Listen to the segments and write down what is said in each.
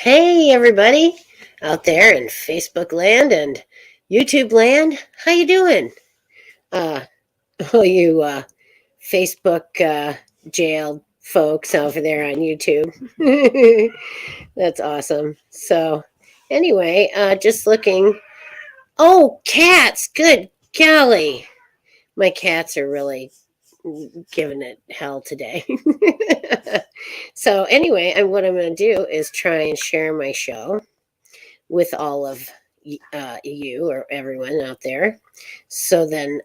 Hey everybody out there in Facebook land and YouTube land. How you doing? Uh all you Facebook jailed folks over there on YouTube. That's awesome. So anyway, just looking. Oh, cats. Good golly. My cats are really giving it hell today. So anyway, what I'm going to do is try and share my show with all of you or everyone out there. So then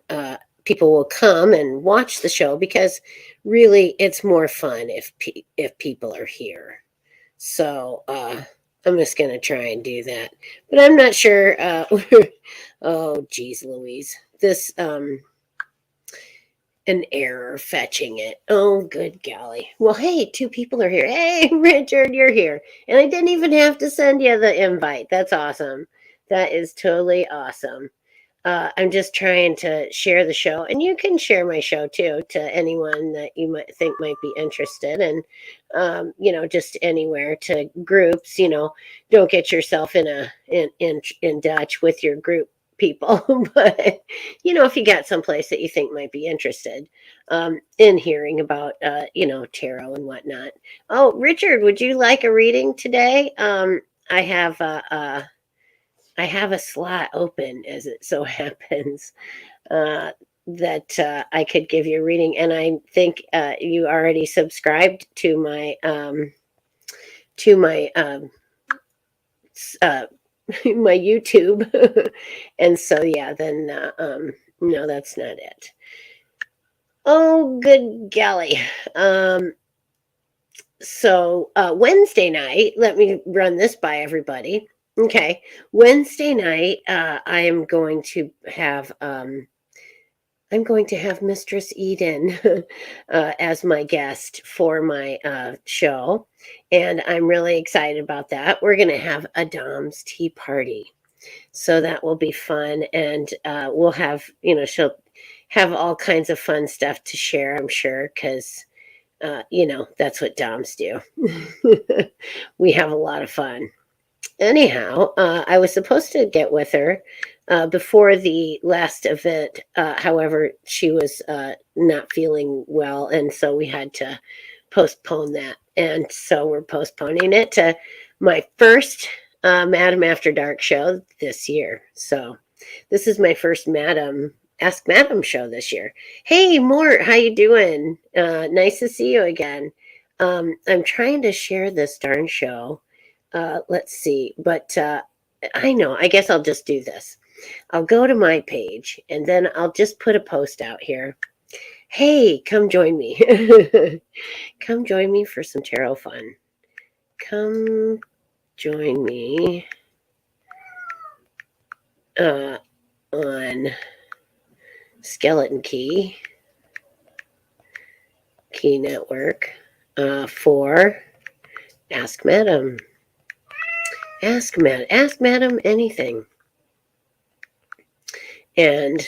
people will come and watch the show because really it's more fun if people are here. So I'm just going to try and do that. But I'm not sure. Oh, geez, Louise. This an error fetching it. Oh, good golly. Well, hey, two people are here. Hey, Richard, you're here. And I didn't even have to send you the invite. That's awesome. That is totally awesome. I'm just trying to share the show, and you can share my show too to anyone that you might think might be interested, and just anywhere to groups. Don't get yourself in Dutch with your group people, but if you got someplace that you think might be interested in hearing about tarot and whatnot. Oh, Richard, would you like a reading today? I have I have a slot open, as it so happens, that I could give you a reading, and I think you already subscribed to my uh, my YouTube, and so yeah, then no, that's not it. Oh, good golly. So Wednesday night, let me run this by everybody. Okay, Wednesday night, I'm going to have Mistress Eden as my guest for my show, and I'm really excited about that. We're going to have a Dom's tea party, so that will be fun, and we'll have she'll have all kinds of fun stuff to share. I'm sure because that's what Doms do. We have a lot of fun. Anyhow, I was supposed to get with her before the last event. However, she was not feeling well, and so we had to postpone that. And so we're postponing it to my first Madam After Dark show this year. So this is my first Ask Madam show this year. Hey, Mort, how you doing? Nice to see you again. I'm trying to share this darn show. Let's see, but I know. I guess I'll just do this. I'll go to my page and then I'll just put a post out here. Hey, come join me. Come join me for some tarot fun. Come join me on Skeleton Key Network for Ask Madam. Ask Madam anything. And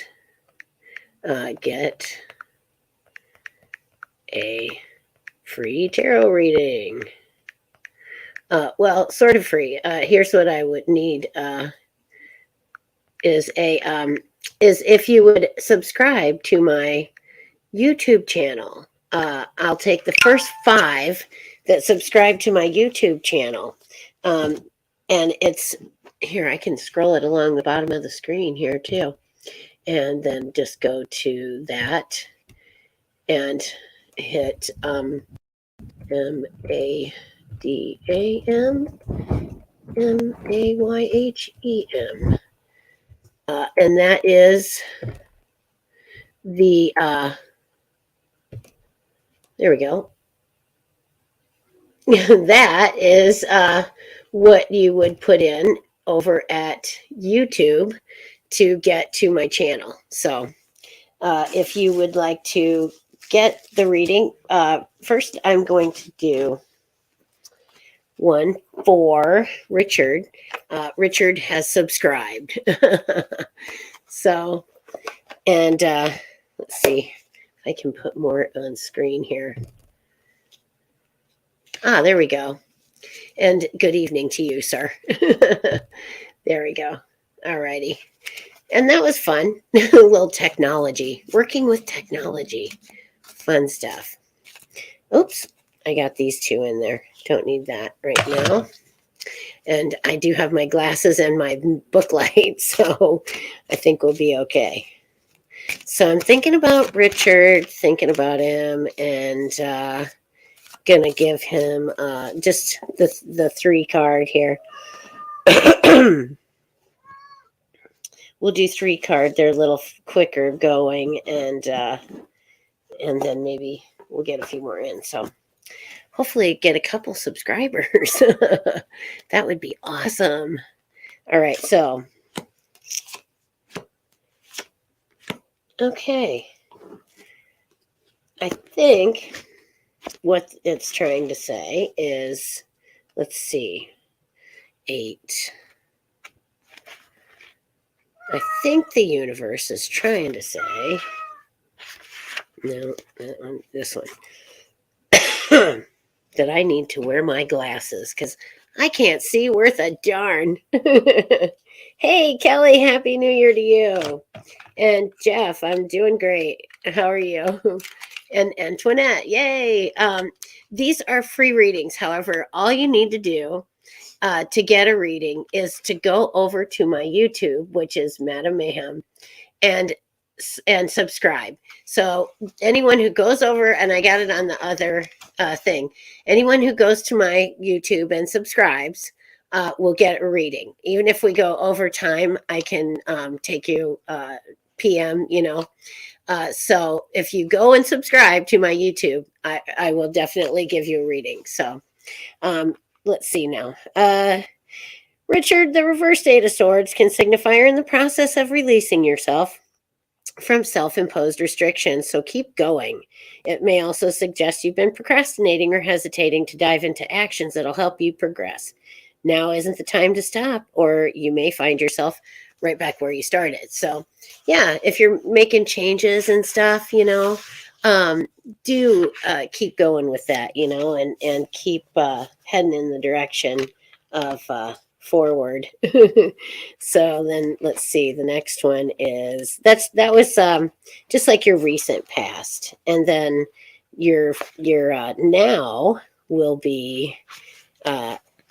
get a free tarot reading. Well, sort of free. Here's what I would need is if you would subscribe to my YouTube channel. I'll take the first 5 that subscribe to my YouTube channel. And it's here, I can scroll it along the bottom of the screen here too. And then just go to that and hit MADAMMAYHEM. And that is the there we go. That is what you would put in over at YouTube to get to my channel. So if you would like to get the reading, first I'm going to do one for Richard. Richard has subscribed. So, and let's see if I can put more on screen here. There we go. And good evening to you, sir. There we go. All righty. And that was fun. A little technology, working with technology. Fun stuff. Oops, I got these two in there. Don't need that right now. And I do have my glasses and my book light, so I think we'll be okay. So I'm thinking about Richard, thinking about him, and gonna give him just the 3 card here. We'll do 3 card. They're a little quicker going, and then maybe we'll get a few more in. So hopefully get a couple subscribers. That would be awesome. All right, so okay. I think what it's trying to say is, let's see, 8. I think the universe is trying to say, no, this one, that I need to wear my glasses because I can't see worth a darn. Hey, Kelly, Happy New Year to you. And Jeff, I'm doing great. How are you? And Antoinette, yay. These are free readings. However, all you need to do to get a reading is to go over to my YouTube, which is Madam Mayhem, and subscribe. So anyone who goes over, and I got it on the other thing, anyone who goes to my YouTube and subscribes will get a reading. Even if we go over time, I can take you PM, so if you go and subscribe to my YouTube, I will definitely give you a reading. So let's see now. Richard, the reverse 8 of Swords can signify you're in the process of releasing yourself from self-imposed restrictions, so keep going. It may also suggest you've been procrastinating or hesitating to dive into actions that'll help you progress. Now isn't the time to stop, or you may find yourself right back where you started. So yeah, if you're making changes and stuff, do keep going with that, and keep heading in the direction of forward. So then let's see, the next one is that was just like your recent past, and then your now will be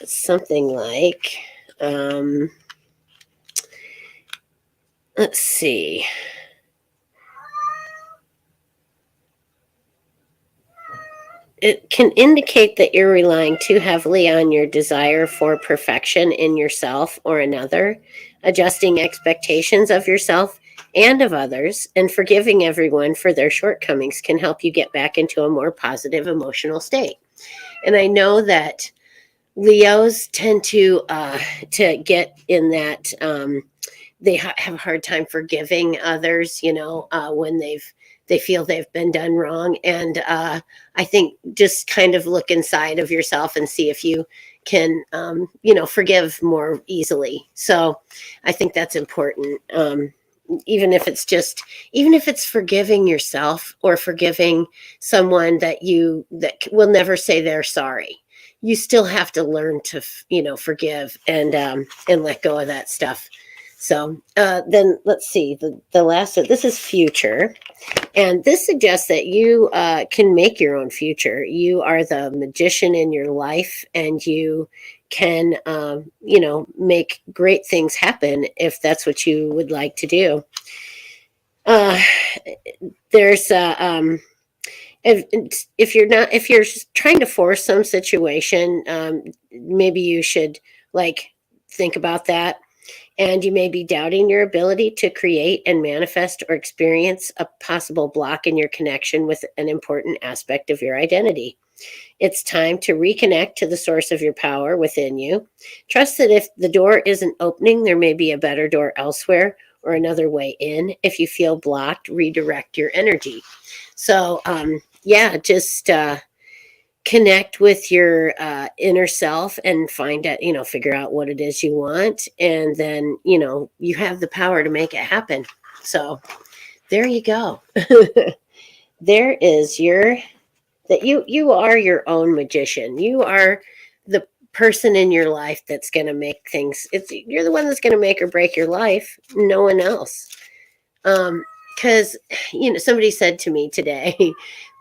something like let's see, it can indicate that you're relying too heavily on your desire for perfection in yourself or another, adjusting expectations of yourself and of others, and forgiving everyone for their shortcomings can help you get back into a more positive emotional state. And I know that Leos tend to get in that they have a hard time forgiving others, when they feel they've been done wrong. And I think just kind of look inside of yourself and see if you can, forgive more easily. So I think that's important. Even if it's forgiving yourself or forgiving someone that will never say they're sorry. You still have to learn to, forgive and let go of that stuff. So then let's see, the last, this is future. And this suggests that you can make your own future. You are the magician in your life, and you can, make great things happen if that's what you would like to do. There's if you're trying to force some situation, maybe you should think about that. And you may be doubting your ability to create and manifest or experience a possible block in your connection with an important aspect of your identity. It's time to reconnect to the source of your power within you. Trust that if the door isn't opening, there may be a better door elsewhere or another way in. If you feel blocked, redirect your energy. So, just connect with your inner self and find out, figure out what it is you want. And then, you have the power to make it happen. So there you go. There is you are your own magician. You are the person in your life that's going to make things, you're the one that's going to make or break your life, no one else. Because, somebody said to me today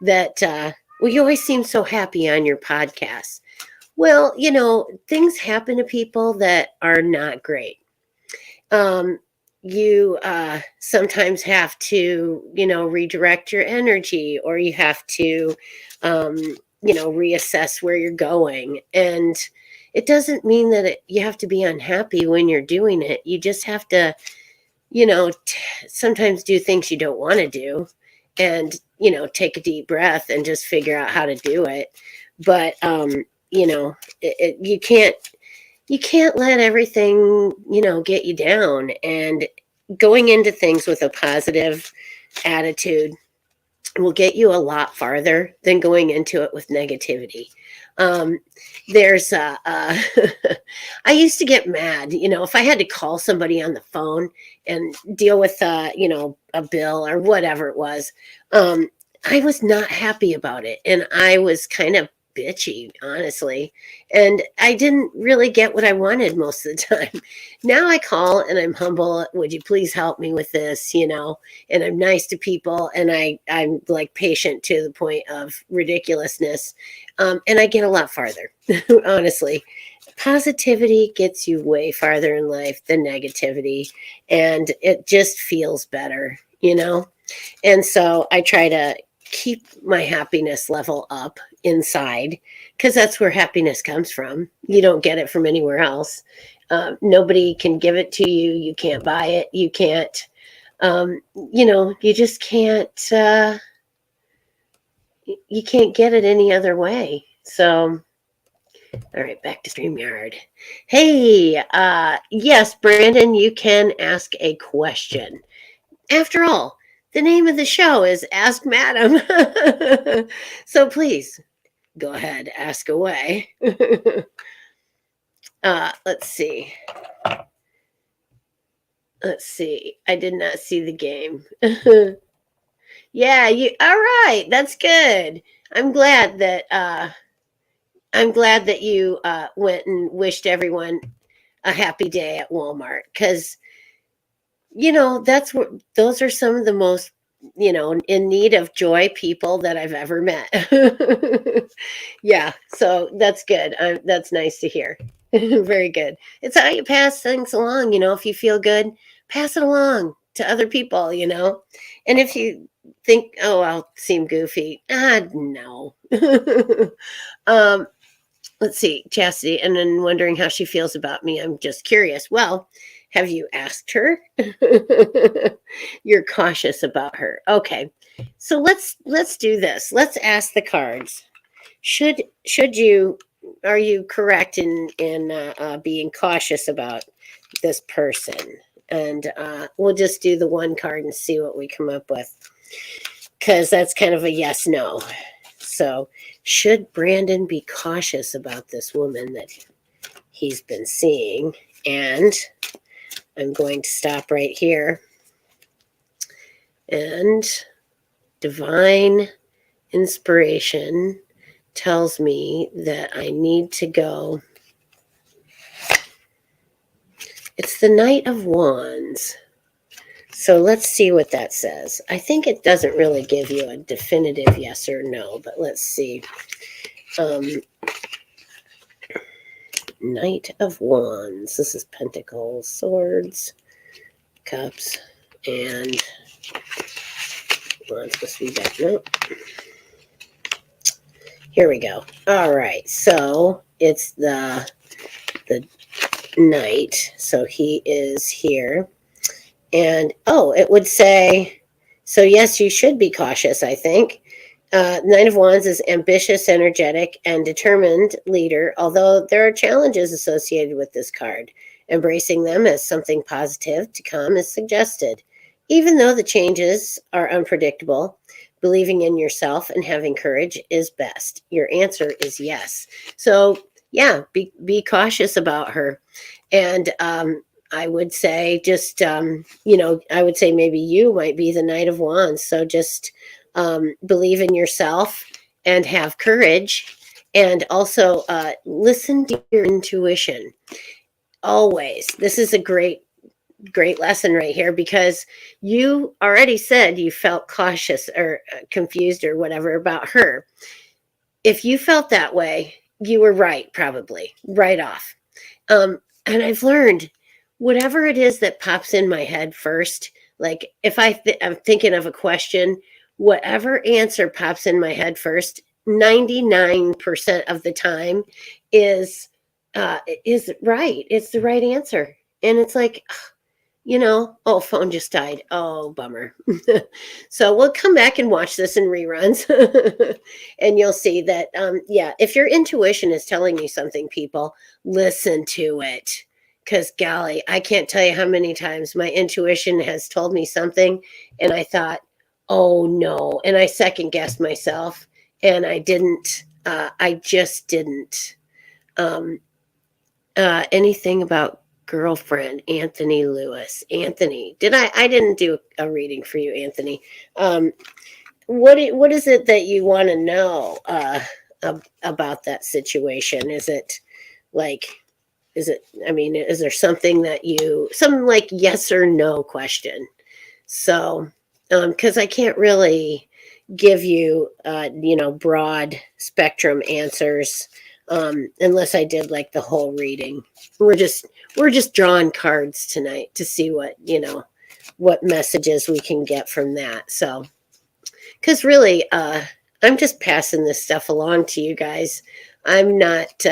that, well, you always seem so happy on your podcast. Well, things happen to people that are not great. You sometimes have to, redirect your energy, or you have to, reassess where you're going. And it doesn't mean that you have to be unhappy when you're doing it. You just have to, sometimes do things you don't want to do, and, take a deep breath and just figure out how to do it. But, you can't let everything, get you down. And going into things with a positive attitude will get you a lot farther than going into it with negativity. There's I used to get mad, if I had to call somebody on the phone and deal with, a bill or whatever it was. I was not happy about it. And I was kind of bitchy, honestly. And I didn't really get what I wanted most of the time. Now I call and I'm humble. Would you please help me with this? And I'm nice to people, and I'm like patient to the point of ridiculousness. And I get a lot farther, honestly. Positivity gets you way farther in life than negativity, and it just feels better, And so I try to keep my happiness level up inside, because that's where happiness comes from. You don't get it from anywhere else. Nobody can give it to you. You can't buy it. You can't, you just can't, you can't get it any other way. So, all right, back to StreamYard. Hey, yes, Brandon, you can ask a question. After all, the name of the show is Ask Madam. So please go ahead, ask away. Let's see. I did not see the game. Yeah, all right, that's good. I'm glad that you went and wished everyone a happy day at Walmart, because those are some of the most, in need of joy people that I've ever met. Yeah, so that's good. That's nice to hear. Very good. It's how you pass things along. If you feel good, pass it along to other people. And if you think, oh, I'll seem goofy, no. Let's see, Chastity, and then wondering how she feels about me. I'm just curious. Well, have you asked her? You're cautious about her. Okay. So let's do this. Let's ask the cards. Should you, are you correct in being cautious about this person? And we'll just do the one card and see what we come up with, because that's kind of a yes, no. So should Brandon be cautious about this woman that he's been seeing? And I'm going to stop right here. And divine inspiration tells me that I need to go. It's the Knight of Wands. So let's see what that says. I think it doesn't really give you a definitive yes or no, but let's see. Knight of Wands. This is Pentacles, Swords, Cups, and Wands must be back. No. Here we go. All right. So it's the Knight. So he is here. And, it would say, so yes, you should be cautious, I think. Knight of Wands is ambitious, energetic, and determined leader, although there are challenges associated with this card. Embracing them as something positive to come is suggested. Even though the changes are unpredictable, believing in yourself and having courage is best. Your answer is yes. So, yeah, be cautious about her. And I would say just, I would say maybe you might be the Knight of Wands. So just believe in yourself and have courage, And also listen to your intuition always. This is a great lesson right here, because you already said you felt cautious or confused or whatever about her. If you felt that way, you were right, probably right off. And I've learned whatever it is that pops in my head first, like if I'm thinking of a question, whatever answer pops in my head first, 99% of the time is is right. It's the right answer. And it's like, oh, phone just died. Oh, bummer. So we'll come back and watch this in reruns. And you'll see that, yeah, if your intuition is telling you something, people, listen to it. Because, golly, I can't tell you how many times my intuition has told me something and I thought, oh, no. And I second guessed myself and I didn't, I just didn't. Um, Anything about girlfriend Anthony Lewis. Anthony, I didn't do a reading for you, Anthony. What is it that you want to know about that situation? Is it like, I mean, is there something that some like yes or no question? So because I can't really give you broad spectrum answers unless I did like the whole reading. We're just drawing cards tonight to see what messages we can get from that. So because really I'm just passing this stuff along to you guys. I'm not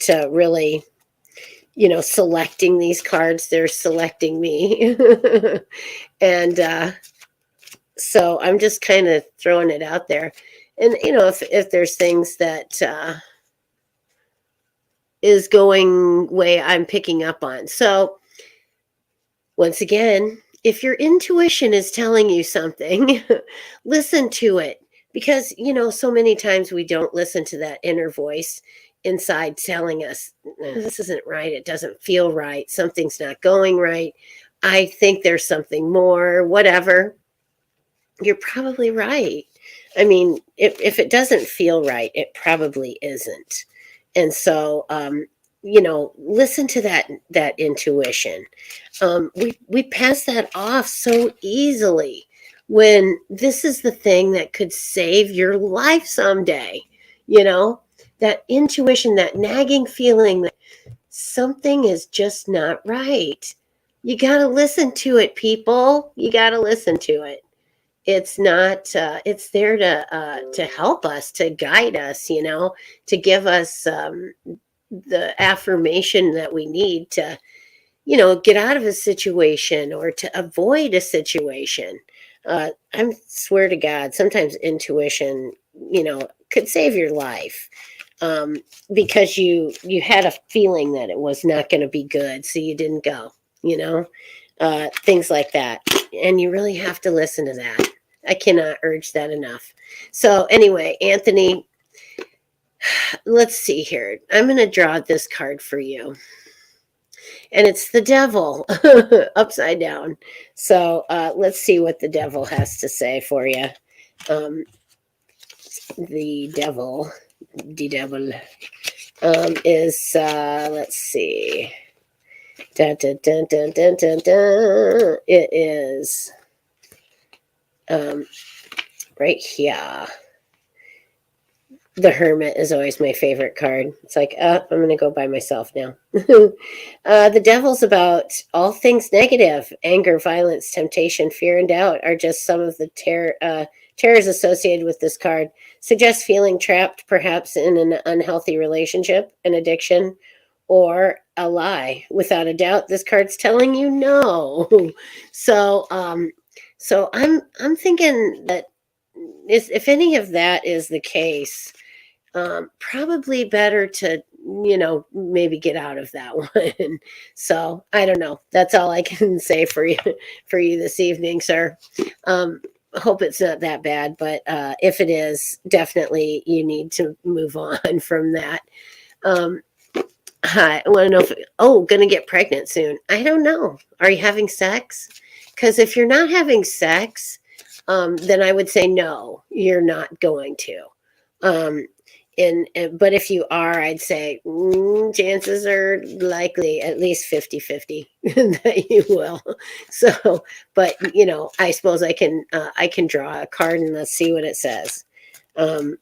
really selecting these cards. They're selecting me. And so I'm just kind of throwing it out there. And if there's things that is going way I'm picking up on. So once again, if your intuition is telling you something, listen to it, because so many times we don't listen to that inner voice inside telling us this isn't right, it doesn't feel right, something's not going right, I think there's something more, whatever. You're probably right. I mean, if it doesn't feel right, it probably isn't. And so listen to that intuition. We pass that off so easily when this is the thing that could save your life someday. That intuition, that nagging feeling that something is just not right. You got to listen to it, people. You got to listen to it. It's not it's there to help us, to guide us, to give us the affirmation that we need to get out of a situation or to avoid a situation. I swear to God, sometimes intuition could save your life, because you had a feeling that it was not going to be good, so you didn't go, things like that. And you really have to listen to that. I cannot urge that enough. So anyway, Anthony, let's see here. I'm going to draw this card for you. And it's the devil upside down. So let's see what the devil has to say for you. The devil is, let's see. Dun, dun, dun, dun, dun, dun, dun. It is right here. The Hermit is always my favorite card. It's like, I'm going to go by myself now. The Devil's about all things negative. Anger, violence, temptation, fear, and doubt are just some of the terrors associated with this card. Suggests feeling trapped, perhaps in an unhealthy relationship, an addiction, or a lie. Without a doubt, this card's telling you no. So I'm thinking that if any of that is the case, probably better to maybe get out of that one. So I don't know, that's all I can say for you this evening, sir. Hope it's not that bad, but if it is, definitely you need to move on from that. I want to know if gonna get pregnant soon. I don't know, are you having sex? Because if you're not having sex, then I would say no, you're not going to. Um, but if you are, I'd say chances are likely at least 50-50 that you will. So, but I suppose I can draw a card and let's see what it says. Um,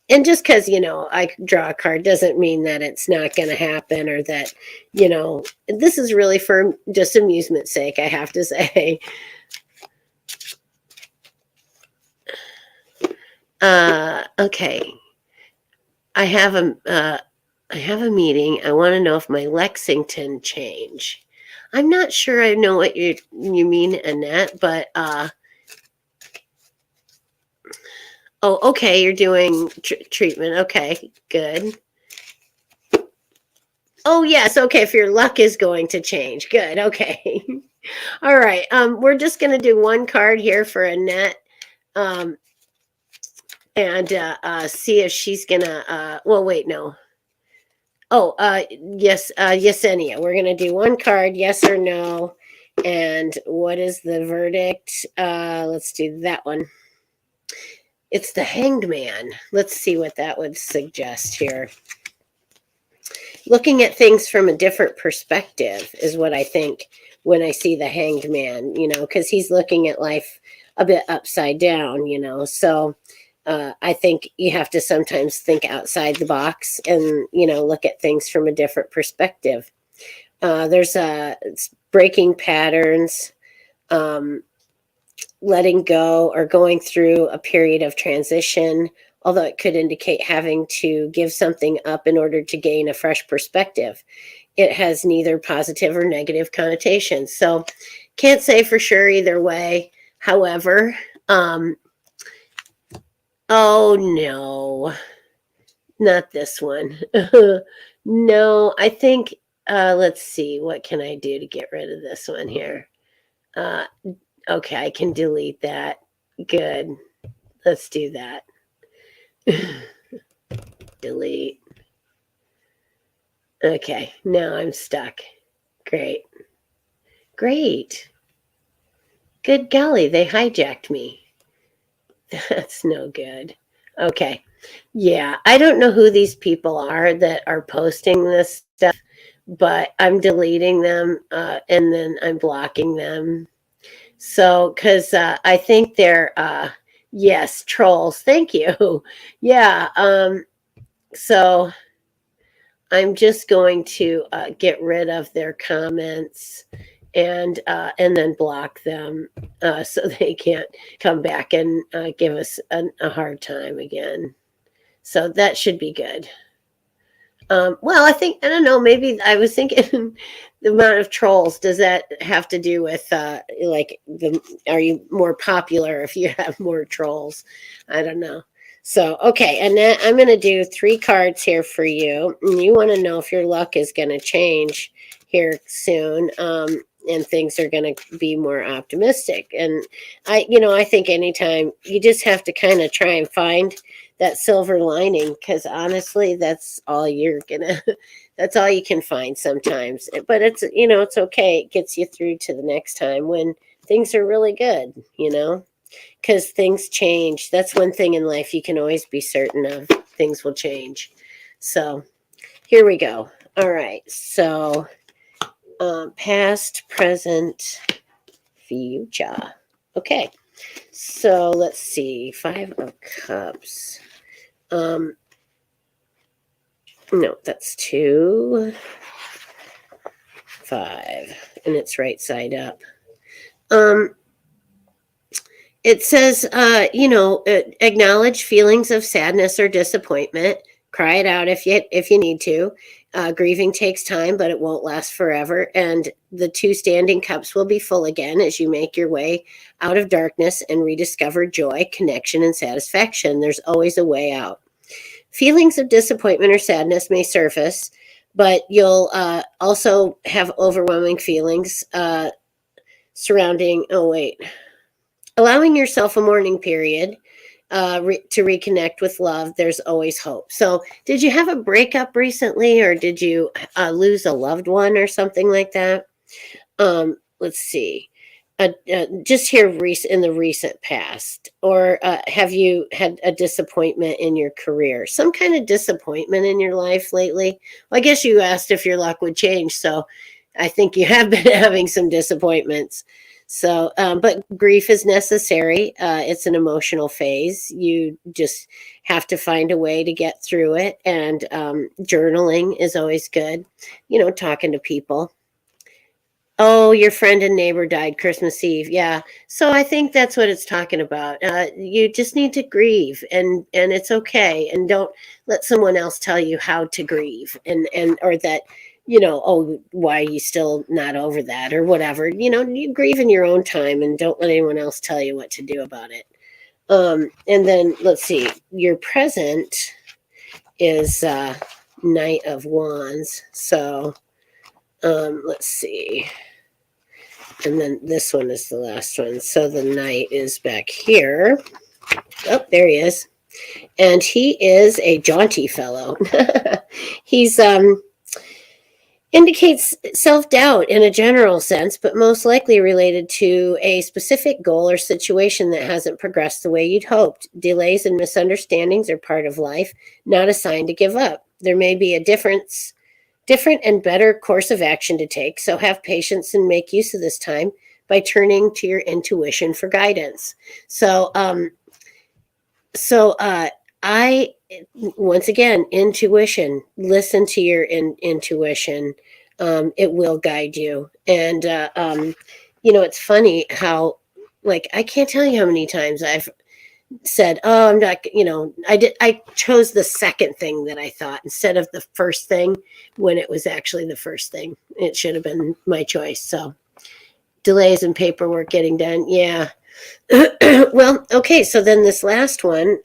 and just because I draw a card doesn't mean that it's not going to happen, or that this is really for just amusement's sake, I have to say. Okay. I have a meeting. I want to know if my Lexington change. I'm not sure I know what you mean, Annette, but oh, okay, you're doing treatment. Okay, good. Oh, yes, okay, if your luck is going to change. Good. Okay. All right. We're just going to do one card here for Annette. Um and see if she's going to well, wait, no. Oh, yes, Yesenia. We're going to do one card, yes or no. And what is the verdict? Let's do that one. It's the Hanged Man. Let's see what that would suggest here. Looking at things from a different perspective is what I think when I see the Hanged Man, because he's looking at life a bit upside down, So I think you have to sometimes think outside the box and, look at things from a different perspective. There's breaking patterns, letting go, or going through a period of transition, although it could indicate having to give something up in order to gain a fresh perspective. It has neither positive or negative connotations. So can't say for sure either way. However, oh no, not this one. No, I think, let's see, what can I do to get rid of this one here? Okay, I can delete that. Good. Let's do that. Delete. Okay, now I'm stuck. Great. Great. Good golly, they hijacked me. That's no good. Okay. Yeah, I don't know who these people are that are posting this stuff, but I'm deleting them, and then I'm blocking them. So, because I think they're, yes, trolls. Thank you. Yeah. So I'm just going to get rid of their comments and then block them, so they can't come back and give us a hard time again. So that should be good. Well, I don't know. Maybe I was thinking the amount of trolls. Does that have to do with like are you more popular if you have more trolls? I don't know. So, okay. And then I'm going to do 3 cards here for you. And you want to know if your luck is going to change here soon. And things are going to be more optimistic. And I think anytime you just have to kind of try and find that silver lining, because honestly, that's all you're gonna that's all you can find sometimes. But it's okay. It gets you through to the next time when things are really good, because things change. That's one thing in life you can always be certain of. Things will change. So here we go. All right. So past, present, future. Okay. So let's see. 5 of Cups. No, that's 2, 5, and it's right side up. It says, acknowledge feelings of sadness or disappointment. Cry it out if you need to. Grieving takes time, but it won't last forever. And the 2 standing cups will be full again as you make your way out of darkness and rediscover joy, connection, and satisfaction. There's always a way out. Feelings of disappointment or sadness may surface, but you'll also have overwhelming feelings surrounding. Oh, wait. Allowing yourself a mourning period to reconnect with love. There's always hope. So, did you have a breakup recently, or did you lose a loved one or something like that? Let's see. just here in the recent past, or have you had a disappointment in your career? Some kind of disappointment in your life lately? Well, I guess you asked if your luck would change, so I think you have been having some disappointments. So, but grief is necessary. It's an emotional phase. You just have to find a way to get through it, and journaling is always good. Talking to people. Oh, your friend and neighbor died Christmas Eve. Yeah. So I think that's what it's talking about. You just need to grieve, and it's okay. And don't let someone else tell you how to grieve, and or that, oh, why are you still not over that or whatever. You grieve in your own time, and don't let anyone else tell you what to do about it. And then let's see. Your present is Knight of Wands. So let's see. And then this one is the last one. So the knight is back here. Oh, there he is. And he is a jaunty fellow. He's indicates self-doubt in a general sense, but most likely related to a specific goal or situation that hasn't progressed the way you'd hoped. Delays and misunderstandings are part of life, not a sign to give up. There may be a different and better course of action to take, so have patience and make use of this time by turning to your intuition for guidance. So I once again, intuition. Listen to your intuition. It will guide you. And it's funny how, like, I can't tell you how many times I've said, oh, I'm not, I chose the second thing that I thought instead of the first thing, when it was actually the first thing. It should have been my choice. So delays in paperwork getting done. Yeah. Well, okay. So then this last one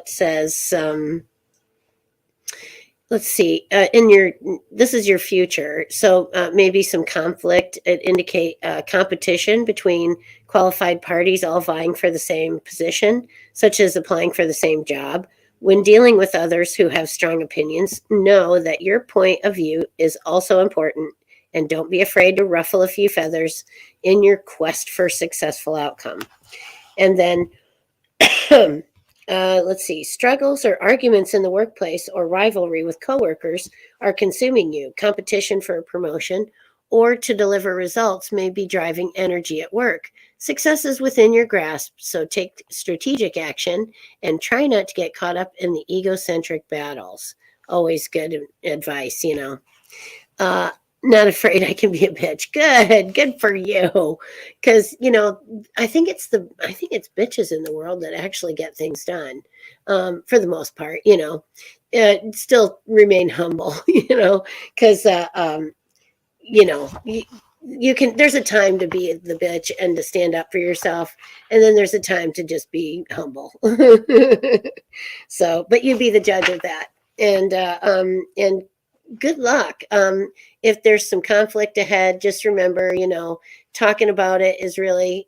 says, let's see, this is your future. So maybe some conflict. It indicate competition between qualified parties all vying for the same position, such as applying for the same job. When dealing with others who have strong opinions, know that your point of view is also important, and don't be afraid to ruffle a few feathers in your quest for successful outcome. And then let's see, struggles or arguments in the workplace or rivalry with coworkers are consuming you. Competition for a promotion or to deliver results may be driving energy at work. Success is within your grasp, so take strategic action and try not to get caught up in the egocentric battles. Always good advice. Not afraid I can be a bitch. Good for you. Because I think it's bitches in the world that actually get things done, for the most part. Still remain humble. Because you can. There's a time to be the bitch and to stand up for yourself, and then there's a time to just be humble. So, but you be the judge of that, and good luck. If there's some conflict ahead, just remember, talking about it is really,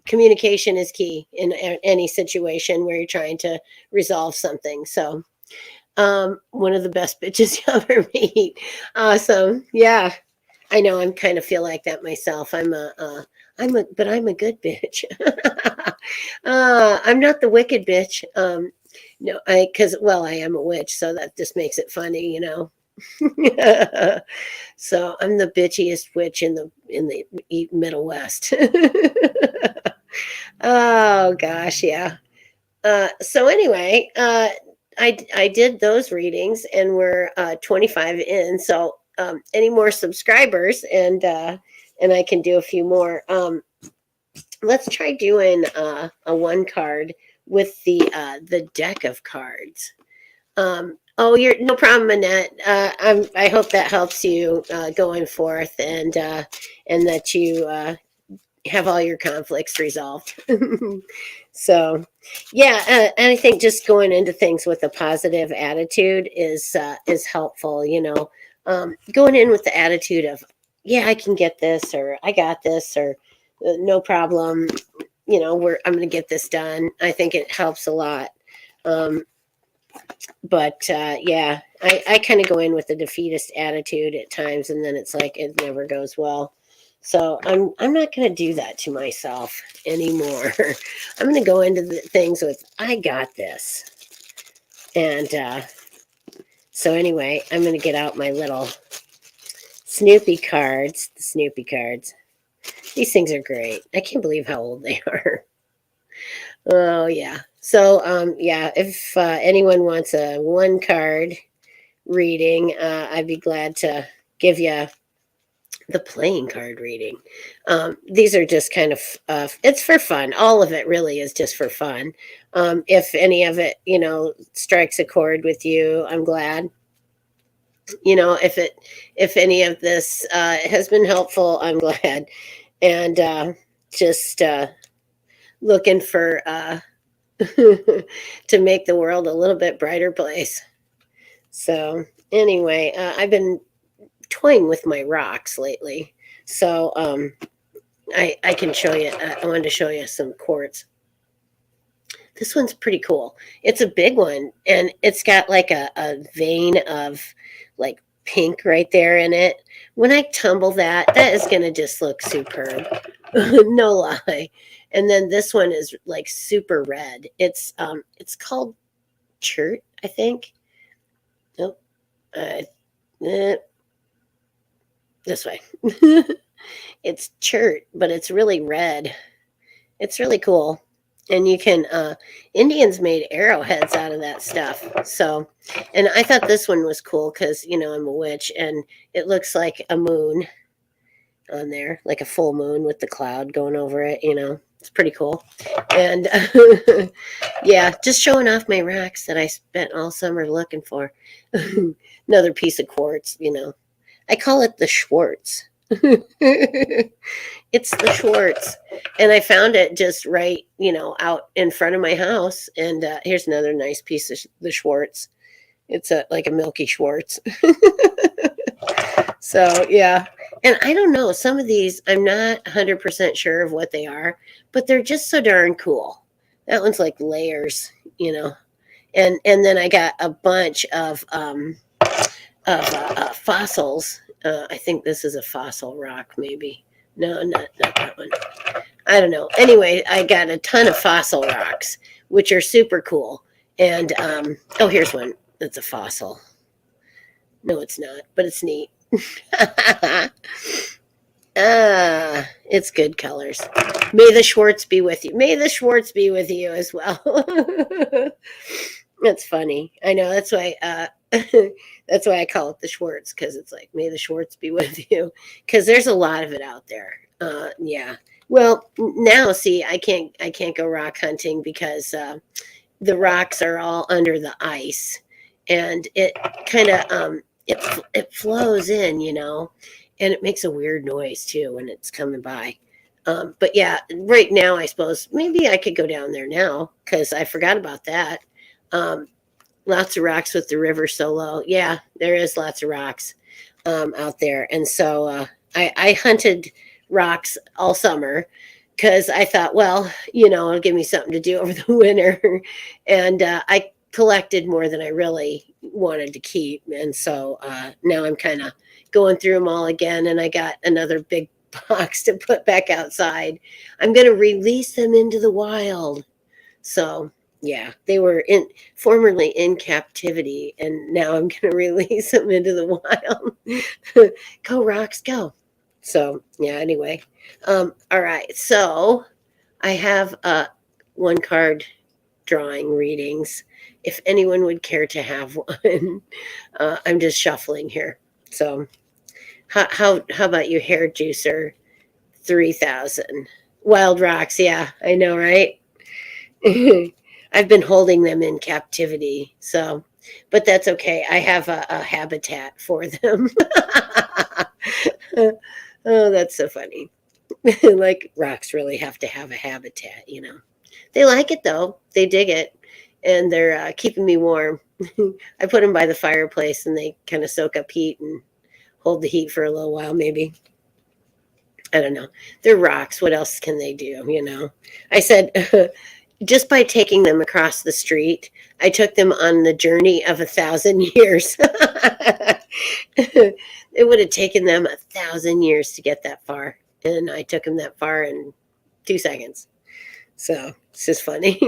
communication is key in any situation where you're trying to resolve something. So, one of the best bitches you ever meet. Awesome. Yeah. I know I'm kind of feel like that myself. But I'm a good bitch. I'm not the wicked bitch. No, I am a witch, so that just makes it funny. So I'm the bitchiest witch in the Middle West. Oh gosh, yeah. So anyway, I did those readings, and we're 25 in. So any more subscribers, and I can do a few more. Let's try doing a one card with the deck of cards. Oh, you're no problem, Annette. I hope that helps you going forth, and that you have all your conflicts resolved. So, yeah, and I think just going into things with a positive attitude is helpful. Going in with the attitude of, yeah, I can get this, or I got this, or no problem. I'm going to get this done. I think it helps a lot. But yeah, I kind of go in with a defeatist attitude at times, and then it's like it never goes well. So I'm not going to do that to myself anymore. I'm going to go into the things with I got this. And so anyway, I'm going to get out my little Snoopy cards. The Snoopy cards. These things are great. I can't believe how old they are. Oh yeah. So yeah, if anyone wants a one card reading, I'd be glad to give you the playing card reading. These are just kind of it's for fun. All of it really is just for fun. If any of it, strikes a chord with you, I'm glad. If any of this has been helpful, I'm glad. And just looking for to make the world a little bit brighter place. So anyway, I've been toying with my rocks lately. So I can show you. I wanted to show you some quartz. This one's pretty cool. It's a big one, and it's got like a vein of like pink right there in it. When I tumble that is going to just look superb. No lie. And then this one is like super red. It's called chert, I think. Nope. This way. It's chert, but it's really red. It's really cool. And you can Indians made arrowheads out of that stuff. So, and I thought this one was cool because I'm a witch, and it looks like a moon on there, like a full moon with the cloud going over it. It's pretty cool. And yeah, just showing off my rocks that I spent all summer looking for. Another piece of quartz. I call it the Schwartz. It's the Schwartz, and I found it just right, out in front of my house. And here's another nice piece of the Schwartz. It's like a milky Schwartz. So yeah, and I don't know, some of these I'm not 100% sure of what they are, but they're just so darn cool. That one's like layers, and then I got a bunch of fossils. I think this is a fossil rock, maybe. No, not that one. I don't know. Anyway, I got a ton of fossil rocks, which are super cool. And oh, here's one. That's a fossil. No, it's not, but it's neat. It's good colors. May the Schwartz be with you. May the Schwartz be with you as well. That's funny. I know. That's why. That's why I call it the Schwartz, because it's like, may the Schwartz be with you, because there's a lot of it out there. Yeah. Well, now see, I can't go rock hunting because the rocks are all under the ice, and it kind of it flows in, and it makes a weird noise too when it's coming by. But yeah, right now I suppose maybe I could go down there now because I forgot about that. Lots of rocks with the river so low. Yeah, there is lots of rocks out there. And so I hunted rocks all summer because I thought, well, it'll give me something to do over the winter. And I collected more than I really wanted to keep. And so now I'm kind of going through them all again. And I got another big box to put back outside. I'm going to release them into the wild. So yeah, they were formerly in captivity, and now I'm going to release them into the wild. Go rocks, go. So yeah, anyway. All right, so I have one card drawing readings. If anyone would care to have one, I'm just shuffling here. So how about you, Hair Juicer 3000? Wild rocks, yeah, I know, right? I've been holding them in captivity, but that's okay. I have a habitat for them. Oh, that's so funny. Like rocks really have to have a habitat, They like it though. They dig it, and they're keeping me warm. I put them by the fireplace, and they kind of soak up heat and hold the heat for a little while, maybe. I don't know. They're rocks. What else can they do? I said, just by taking them across the street, I took them on the journey of 1,000 years. It would have taken them 1,000 years to get that far. and I took him that far in 2 seconds. So it's just funny.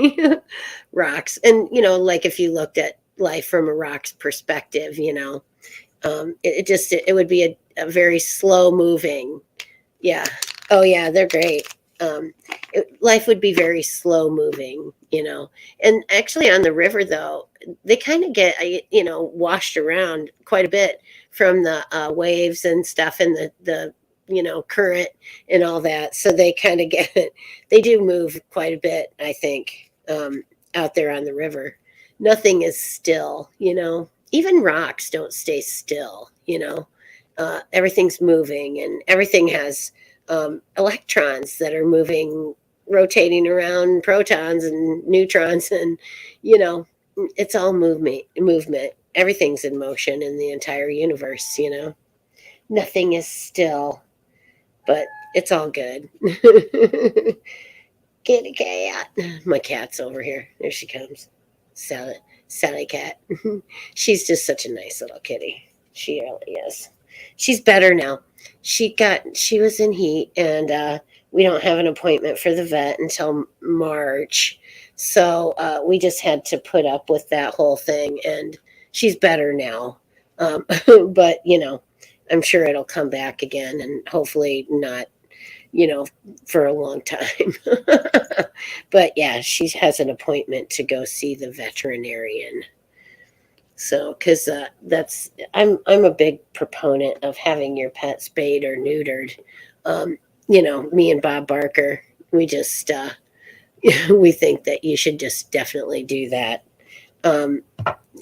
Rocks. And, like if you looked at life from a rock's perspective, it would be a very slow moving. Yeah. Oh, yeah, they're great. Life would be very slow moving, And actually, on the river, though, they kind of get, washed around quite a bit from the waves and stuff and the current and all that. So they kind of they do move quite a bit, I think, out there on the river. Nothing is still, Even rocks don't stay still, everything's moving and everything has electrons that are moving, rotating around protons and neutrons, and it's all movement. Everything's in motion in the entire universe. Nothing is still, but it's all good. Kitty cat. My cat's over here. There she comes. Sally cat. She's just such a nice little kitty. She really is. She's better now. She was in heat, and we don't have an appointment for the vet until March. So we just had to put up with that whole thing, and she's better now. But I'm sure it'll come back again, and hopefully not, for a long time. But yeah, she has an appointment to go see the veterinarian. So, because I'm a big proponent of having your pet spayed or neutered. Me and Bob Barker, we just we think that you should just definitely do that. And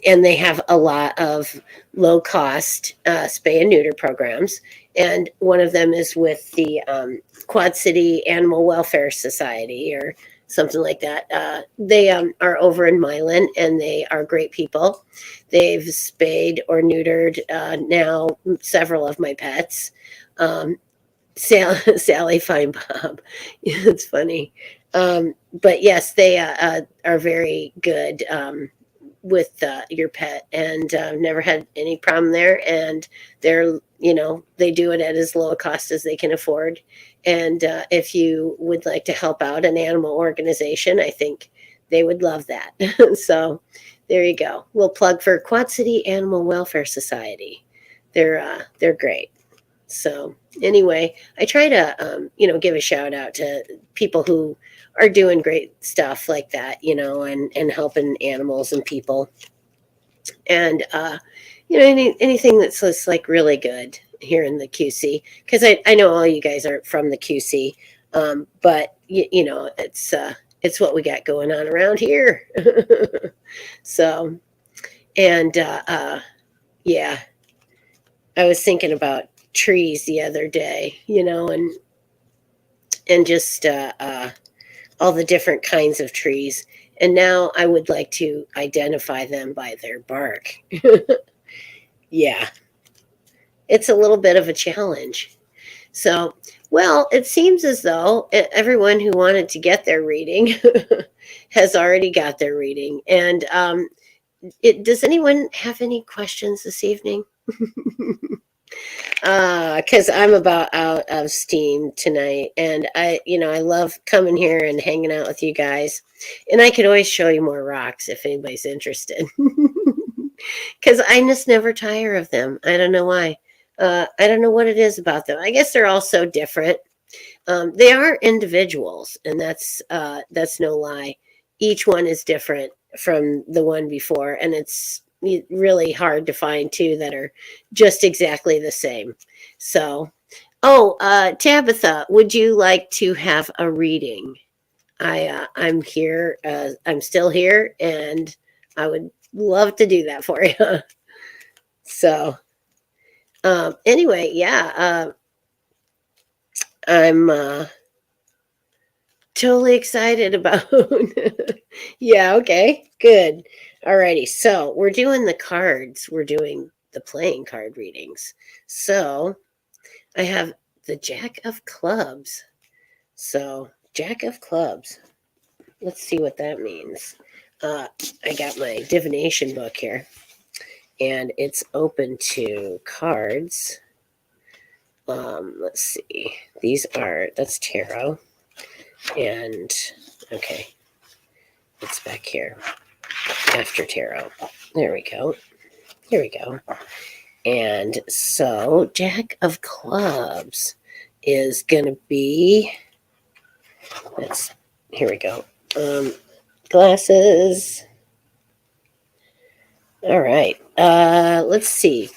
they have a lot of low cost spay and neuter programs, and one of them is with the Quad City Animal Welfare Society or something like that. They are over in Milan, and they are great people. They've spayed or neutered now several of my pets. Sally Fine Bob. It's funny. But yes, they are very good with your pet, and never had any problem there. And they do it at as low a cost as they can afford. And if you would like to help out an animal organization, I think they would love that. So there you go. We'll plug for Quad City Animal Welfare Society. They're great. So anyway, I try to give a shout out to people who are doing great stuff like that, and helping animals and people. And anything that's just like really good here in the QC, because I know all you guys are from the QC, but it's what we got going on around here. So, and yeah, I was thinking about trees the other day, and just all the different kinds of trees. And now I would like to identify them by their bark. Yeah, it's a little bit of a challenge. So, well, it seems as though everyone who wanted to get their reading has already got their reading. And does anyone have any questions this evening? Because I'm about out of steam tonight, and I love coming here and hanging out with you guys, and I could always show you more rocks if anybody's interested. Because I just never tire of them. I don't know why. I don't know what it is about them. I guess they're all so different. They are individuals, and that's no lie. Each one is different from the one before, and it's really hard to find two that are just exactly the same. So, Tabitha, would you like to have a reading? I'm here. I'm still here, and I would love to do that for you. So, anyway, yeah, I'm totally excited about. Yeah, okay, good. Alrighty, so we're doing the cards. We're doing the playing card readings. So I have the Jack of Clubs. So Jack of Clubs. Let's see what that means. I got my divination book here, and it's open to cards. Let's see. That's tarot. And, okay, it's back here after tarot. There we go. Here we go. And so, Jack of Clubs is going to be, here we go. Glasses. All right. Let's see.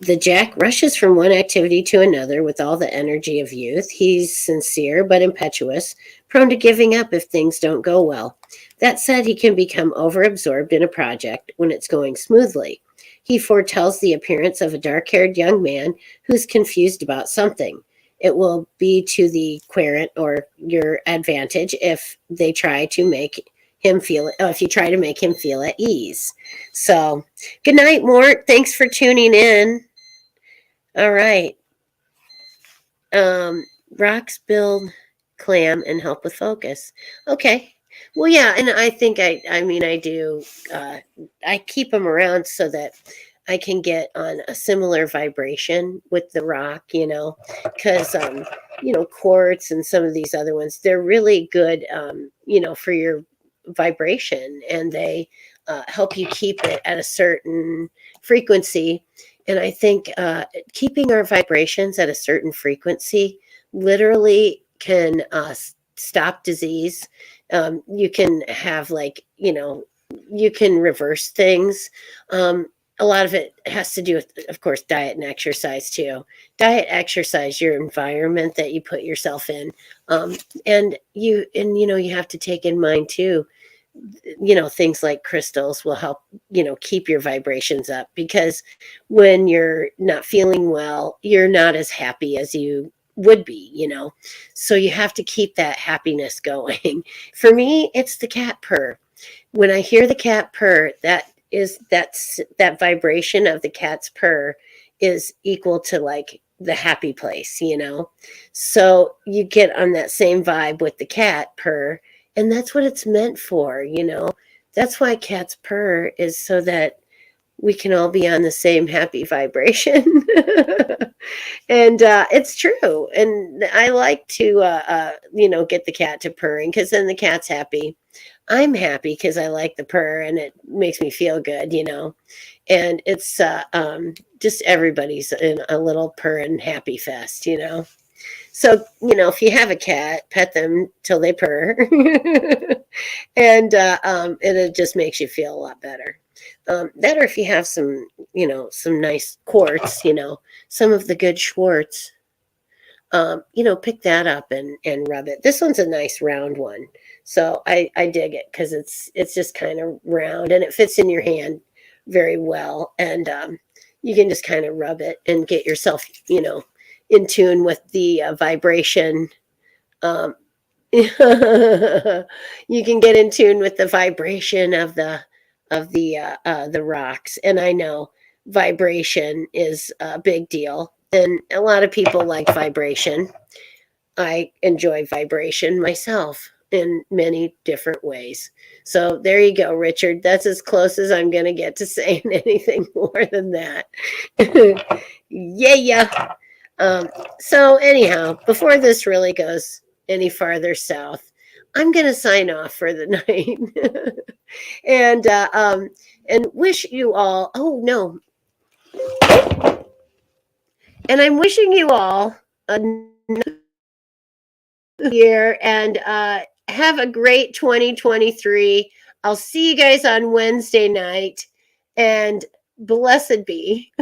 The Jack rushes from one activity to another with all the energy of youth. He's sincere but impetuous, prone to giving up if things don't go well. That said, he can become overabsorbed in a project when it's going smoothly. He foretells the appearance of a dark-haired young man who's confused about something. It will be to the querent or your advantage if they try to make him feel if you try to make him feel at ease. So, good night, Mort. Thanks for tuning in. All right. Rocks build clam and help with focus. Okay. Well, yeah, and I think I do. I keep them around so that I can get on a similar vibration with the rock, because quartz and some of these other ones, they're really good, for your vibration, and they help you keep it at a certain frequency. And I think keeping our vibrations at a certain frequency literally can stop disease. You can have you can reverse things. A lot of it has to do with, of course, diet and exercise too. Diet, exercise, your environment that you put yourself in, and you have to take in mind too. Things like crystals will help, keep your vibrations up, because when you're not feeling well, you're not as happy as you would be. So you have to keep that happiness going. For me, it's the cat purr. When I hear the cat purr, that vibration of the cat's purr is equal to like the happy place. So you get on that same vibe with the cat purr, and that's what it's meant for. That's why cats purr, is so that we can all be on the same happy vibration. And it's true. And I like to get the cat to purring, because then the cat's happy. I'm happy because I like the purr, and it makes me feel good. And it's just everybody's in a little purr and happy fest. So, if you have a cat, pet them till they purr. And it just makes you feel a lot better. That, or if you have some nice quartz, some of the good Schwartz, pick that up and rub it. This one's a nice round one. So I dig it, because it's just kind of round, and it fits in your hand very well. And you can just kind of rub it and get yourself, in tune with the vibration. You can get in tune with the vibration of the rocks. And I know vibration is a big deal, and a lot of people like vibration. I enjoy vibration myself in many different ways. So there you go, Richard. That's as close as I'm going to get to saying anything more than that. Yeah. So anyhow, before this really goes any farther south, I'm going to sign off for the night. And wish you all, and I'm wishing you all a new year, and have a great 2023. I'll see you guys on Wednesday night, and blessed be.